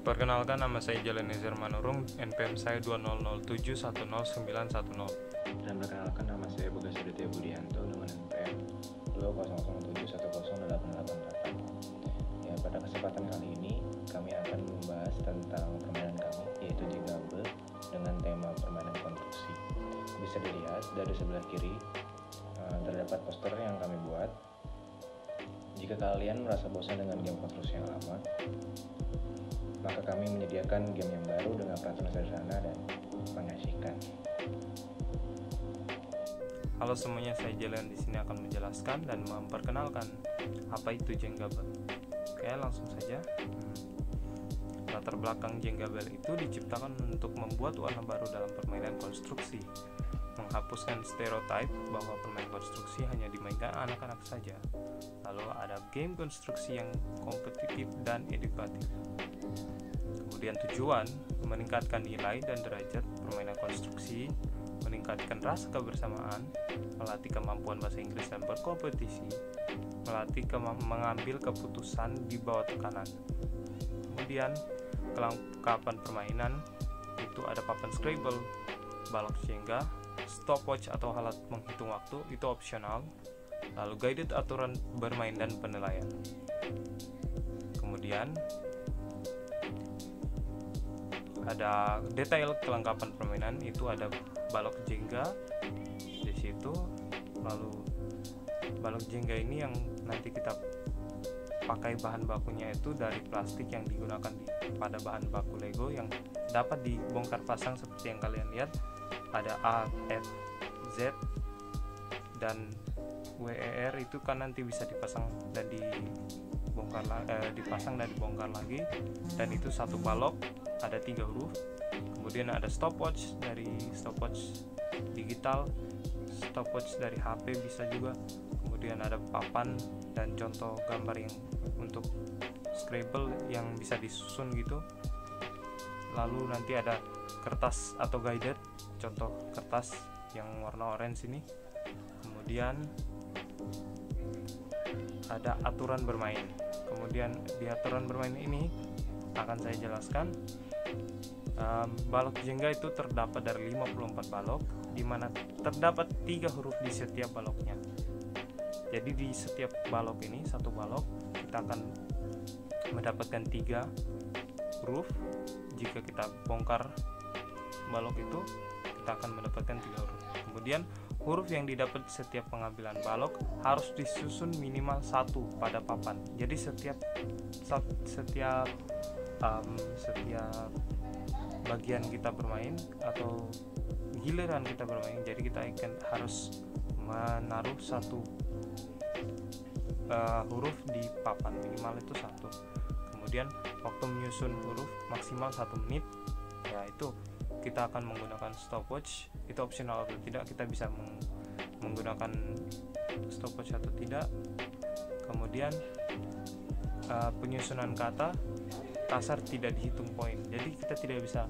Perkenalkan, nama saya Jalan Nezar Manurung, NPM saya 2007109110. Dan perkenalkan, nama saya Bagas Aditya Budianto dengan NPM 2007100888. Ya, pada kesempatan kali ini kami akan membahas tentang permainan kami, yaitu Jenggable dengan tema permainan konstruksi. Bisa dilihat dari sebelah kiri terdapat poster yang kami buat. Jika kalian merasa bosan dengan game konstruksi yang lama, maka kami menyediakan game yang baru dengan peraturan sederhana dan mengasihkan. Halo semuanya, saya Jalan di sini akan menjelaskan dan memperkenalkan apa itu Jenggable. Oke, langsung saja. Latar belakang Jenggable itu diciptakan untuk membuat warna baru dalam permainan konstruksi, menghapuskan stereotip bahwa permainan konstruksi hanya dimainkan anak-anak saja. Lalu ada game konstruksi yang kompetitif dan edukatif. Kemudian tujuan meningkatkan nilai dan derajat permainan konstruksi, meningkatkan rasa kebersamaan, melatih kemampuan bahasa Inggris dan berkompetisi, melatih mengambil keputusan di bawah tekanan. Kemudian kelengkapan permainan itu ada papan Scrabble, balok Jenga, stopwatch atau alat menghitung waktu itu opsional, lalu guided aturan bermain dan penilaian. Kemudian ada detail kelengkapan permainan, itu ada balok Jenga di situ. Lalu balok Jenga ini yang nanti kita pakai bahan bakunya itu dari plastik yang digunakan pada bahan baku Lego yang dapat dibongkar pasang seperti yang kalian lihat. Ada A, F, Z dan WER, itu kan nanti bisa dipasang dan dipasang dan dibongkar lagi. Dan itu satu balok ada 3 huruf. Kemudian ada stopwatch, dari stopwatch digital, stopwatch dari HP bisa juga. Kemudian ada papan dan contoh gambar yang untuk Scrabble yang bisa disusun gitu. Lalu nanti ada kertas atau guided, contoh kertas yang warna orange ini. Kemudian ada aturan bermain. Kemudian di aturan bermain ini akan saya jelaskan. Balok Jenga itu terdapat dari 54 balok, di mana terdapat 3 huruf di setiap baloknya. Jadi di setiap balok ini, satu balok kita akan mendapatkan 3 huruf. Jika kita bongkar balok itu, kita akan mendapatkan 3 huruf. Kemudian huruf yang didapat setiap pengambilan balok harus disusun minimal 1 pada papan. Jadi setiap bagian kita bermain atau giliran kita bermain, jadi kita harus menaruh 1 huruf di papan, minimal itu 1. Kemudian waktu menyusun huruf maksimal 1 menit. Ya, itu kita akan menggunakan stopwatch, itu opsional atau tidak, kita bisa menggunakan stopwatch atau tidak. Kemudian penyusunan kata kasar tidak dihitung poin, jadi kita tidak bisa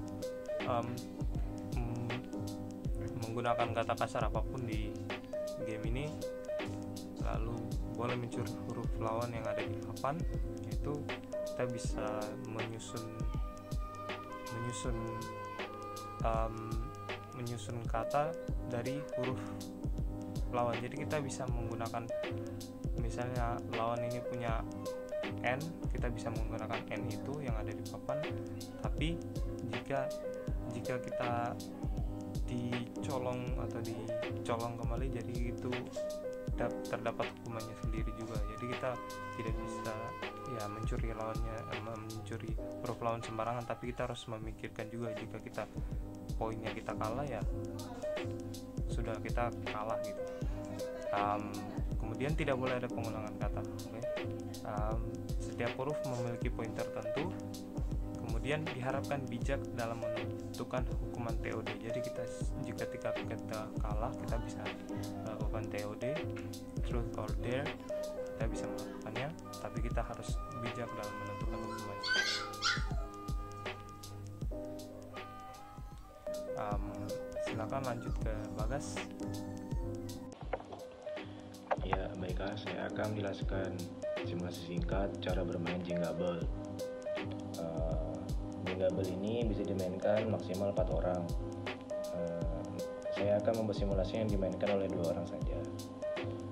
menggunakan kata kasar apapun di game ini. Lalu boleh mencuri huruf lawan yang ada di papan, itu kita bisa menyusun kata dari huruf lawan. Jadi kita bisa menggunakan, misalnya lawan ini punya N, kita bisa menggunakan N itu yang ada di papan. Tapi jika kita dicolong kembali, jadi itu terdapat hukumannya sendiri juga. Jadi kita tidak bisa mencuri huruf lawan sembarangan, tapi kita harus memikirkan juga, jika kita poinnya kita kalah, ya sudah, kita kalah gitu. Kemudian tidak boleh ada pengulangan kata. Setiap huruf memiliki poin tertentu. Kemudian diharapkan bijak dalam menentukan hukuman TOD. Jadi jika kita kalah, kita bisa melakukan TOD, truth or dare, kita bisa melakukannya, tapi kita harus bijak dalam menentukan hukuman. Silakan lanjut ke Bagas. Ya, baiklah, saya akan menjelaskan simulasi singkat cara bermain Jenggable. Jenggabel ini bisa dimainkan maksimal 4 orang. Saya akan membuat simulasi yang dimainkan oleh 2 orang saja.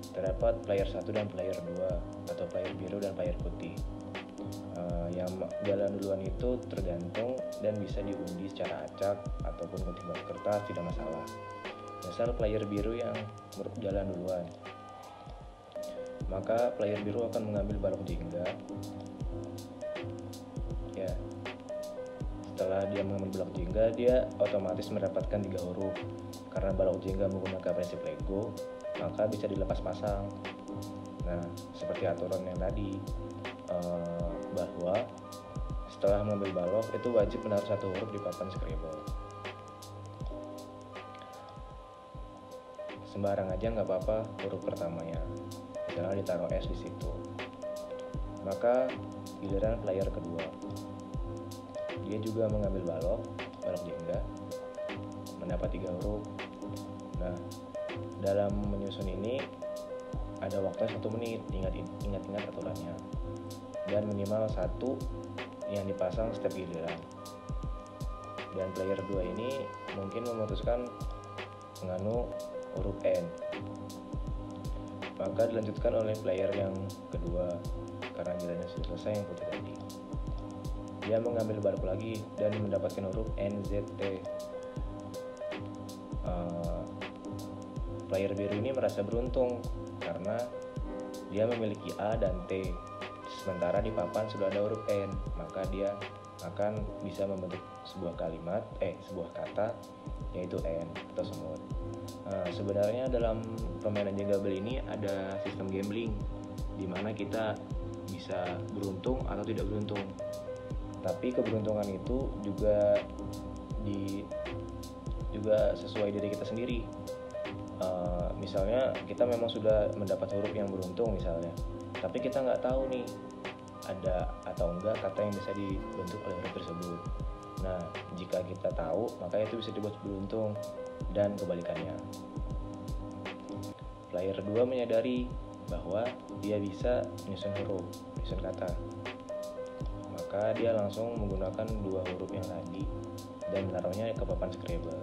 Terdapat player 1 dan player 2 atau player biru dan player putih. Yang jalan duluan itu tergantung dan bisa diundi secara acak ataupun gunting batu kertas, tidak masalah. Misal player biru yang jalan duluan, maka player biru akan mengambil balok jengga. Ya, setelah dia mengambil balok jengga, dia otomatis mendapatkan 3 huruf. Karena balok jengga menggunakan prinsip Lego, maka bisa dilepas pasang. Nah, seperti aturan yang tadi, bahwa setelah mengambil balok itu wajib menaruh 1 huruf di papan Scrabble. Sembarang aja nggak apa-apa huruf pertamanya, misalnya ditaruh S di situ. Maka giliran player kedua, dia juga mengambil balok jengga, mendapat 3 huruf. Nah, dalam menyusun ini ada waktu 1 menit, ingat aturannya, dan minimal 1 yang dipasang setiap giliran. Dan player 2 ini mungkin memutuskan menganu huruf N, maka dilanjutkan oleh player yang kedua karena gilirannya sudah selesai yang putih tadi. Dia mengambil balok lagi dan mendapatkan huruf NZT. Player biru ini merasa beruntung karena dia memiliki A dan T, sementara di papan sudah ada huruf N, maka dia akan bisa membentuk sebuah kata yaitu N atau semut. Sebenarnya dalam permainan Jenggabel ini ada sistem gambling di mana kita bisa beruntung atau tidak beruntung. Tapi keberuntungan itu juga sesuai diri kita sendiri. Misalnya kita memang sudah mendapat huruf yang beruntung misalnya, tapi kita nggak tahu nih ada atau enggak kata yang bisa dibentuk oleh huruf tersebut. Nah, jika kita tahu, maka itu bisa dibuat beruntung, dan kebalikannya. Player 2 menyadari bahwa dia bisa menyusun kata. Maka dia langsung menggunakan 2 huruf yang tadi dan menaruhnya ke papan Scrabble.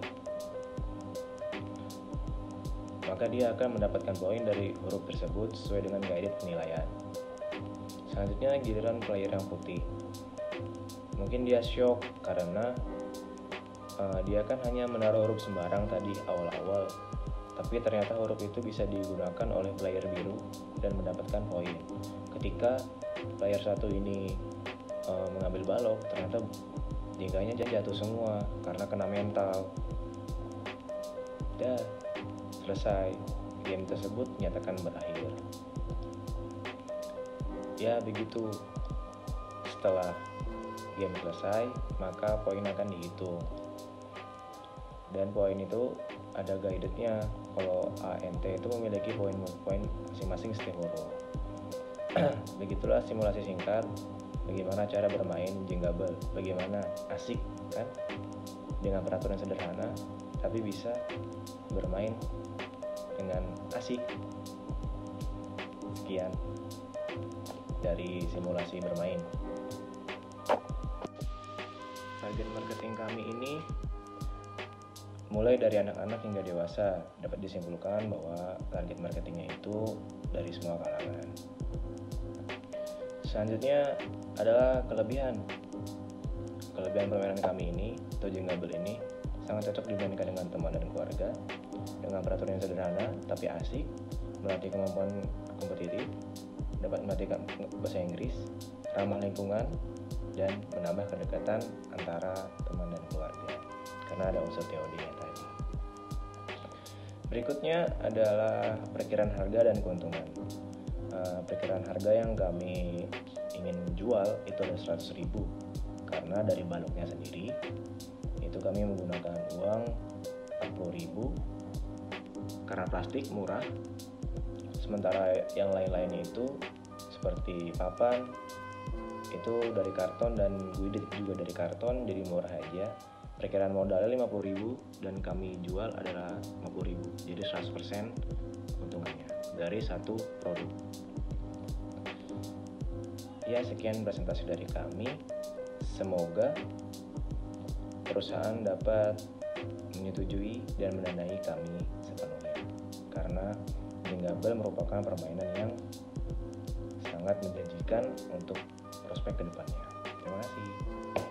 Maka dia akan mendapatkan poin dari huruf tersebut sesuai dengan guided penilaian. Selanjutnya giliran player yang putih. Mungkin dia shock karena dia kan hanya menaruh huruf sembarang tadi awal-awal, tapi ternyata huruf itu bisa digunakan oleh player biru dan mendapatkan poin. Ketika player 1 ini mengambil balok, ternyata jengganya jatuh semua karena kena mental. Dan selesai, game tersebut nyatakan berakhir. Ya begitu, setelah game selesai maka poin akan dihitung, dan poin itu ada guidednya. Kalau ANT itu memiliki poin masing-masing setiap huruf. Begitulah simulasi singkat bagaimana cara bermain Jenggabel. Bagaimana asik kan, dengan peraturan sederhana tapi bisa bermain dengan asik. Sekian dari simulasi bermain. Target marketing kami ini mulai dari anak-anak hingga dewasa. Dapat disimpulkan bahwa target marketingnya itu dari semua kalangan. Selanjutnya adalah kelebihan permainan kami ini atau Jenggabel ini sangat cocok dimainkan dengan teman dan keluarga, dengan peraturan yang sederhana tapi asik, melatih kemampuan kompetitif, dapat melatih bahasa Inggris, ramah lingkungan, dan menambah kedekatan antara teman dan keluarga karena ada unsur TOD-nya tadi. Berikutnya adalah perkiraan harga dan keuntungan. Perkiraan harga yang kami ingin jual itu ada 100.000, karena dari baloknya sendiri itu kami menggunakan uang 40.000 karena plastik murah, sementara yang lain-lainnya itu seperti papan itu dari karton dan guide juga dari karton, jadi murah aja. Perkiraan modalnya 50.000 dan kami jual adalah 50.000, jadi 100% keuntungannya dari satu produk. Ya, sekian presentasi dari kami. Semoga perusahaan dapat menyetujui dan mendanai kami sepenuhnya, karena Jenggabel merupakan permainan yang sangat menjanjikan untuk prospek kedepannya. Terima kasih.